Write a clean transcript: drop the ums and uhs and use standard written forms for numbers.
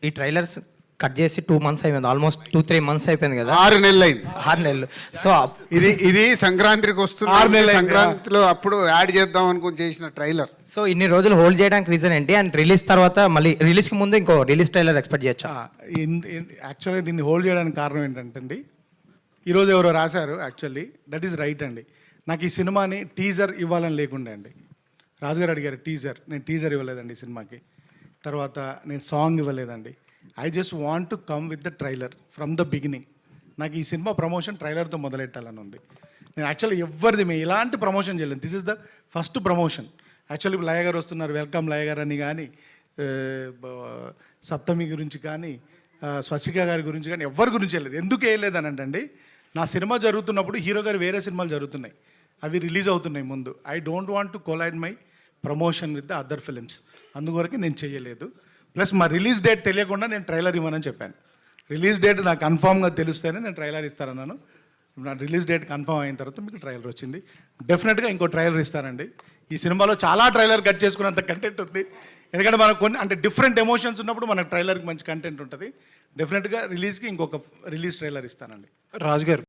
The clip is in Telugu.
ఈ ట్రైలర్స్ కట్ చేసి 2 months అయిపోయింది, ఆల్మోస్ట్ 2-3 months అయిపోయింది కదా. 6 నెలలు అయింది. 6 నెలలు. సో ఇది సంక్రాంతికి వస్తుంది. 6 నెలలు సంక్రాంతిలో అప్పుడు యాడ్ చేద్దాం అనుకుని చేసిన ట్రైలర్. సో ఇన్ని రోజులు హోల్డ్ చేయడానికి రీజన్ ఏంటి, అండ్ రిలీజ్ తర్వాత మళ్ళీ రిలీజ్కి ముందు ఇంకో రిలీజ్ ట్రైలర్ ఎక్స్పెక్ట్ చేయొచ్చా? యాక్చువల్గా దీన్ని హోల్డ్ చేయడానికి కారణం ఏంటంటే అండి, ఈరోజు ఎవరో రాశారు, యాక్చువల్లీ దట్ ఈస్ రైట్ అండి. నాకు ఈ సినిమాని టీజర్ ఇవ్వాలని లేకుండే అండి. రాజుగారు అడిగారు టీజర్, నేను టీజర్ ఇవ్వలేదండి ఈ సినిమాకి. తర్వాత నేను సాంగ్ ఇవ్వలేదండి. I just want to come with the trailer from the beginning. నాకు ఈ సినిమా ప్రమోషన్ ట్రైలర్తో మొదలెట్టాలని ఉంది. నేను యాక్చువల్లీ ఎవరిది ఎలాంటి ప్రమోషన్ చేయలేదు. This is the first promotion. Actually Laya గారు వస్తున్నారు, వెల్కమ్ లయ గారు అని కానీ, సప్తమి గురించి కానీ, స్వసిక గారి గురించి కానీ ఎవరి గురించి వెళ్ళలేదు. ఎందుకు వేయలేదని అంటే, నా సినిమా జరుగుతున్నప్పుడు హీరో గారు వేరే సినిమాలు జరుగుతున్నాయి, అవి రిలీజ్ అవుతున్నాయి ముందు. I don't want to collide my promotion with the other films. అందువరకు నేను చేయలేదు. ప్లస్ మా రిలీజ్ డేట్ తెలియకుండా నేను ట్రైలర్ ఇవ్వనని చెప్పాను. రిలీజ్ డేట్ నాకు కన్ఫామ్గా తెలిస్తేనే నేను ట్రైలర్ ఇస్తానన్నాను. నా రిలీజ్ డేట్ కన్ఫర్మ్ అయిన తర్వాత మీకు ట్రైలర్ వచ్చింది. డెఫినెట్గా ఇంకో ట్రైలర్ ఇస్తానండి. ఈ సినిమాలో చాలా ట్రైలర్ కట్ చేసుకున్నంత కంటెంట్ ఉంది. ఎందుకంటే మనకు కొన్ని అంటే డిఫరెంట్ ఎమోషన్స్ ఉన్నప్పుడు మనకు ట్రైలర్కి మంచి కంటెంట్ ఉంటుంది. డెఫినెట్గా రిలీజ్కి ఇంకొక రిలీజ్ ట్రైలర్ ఇస్తానండి. రాజు గారు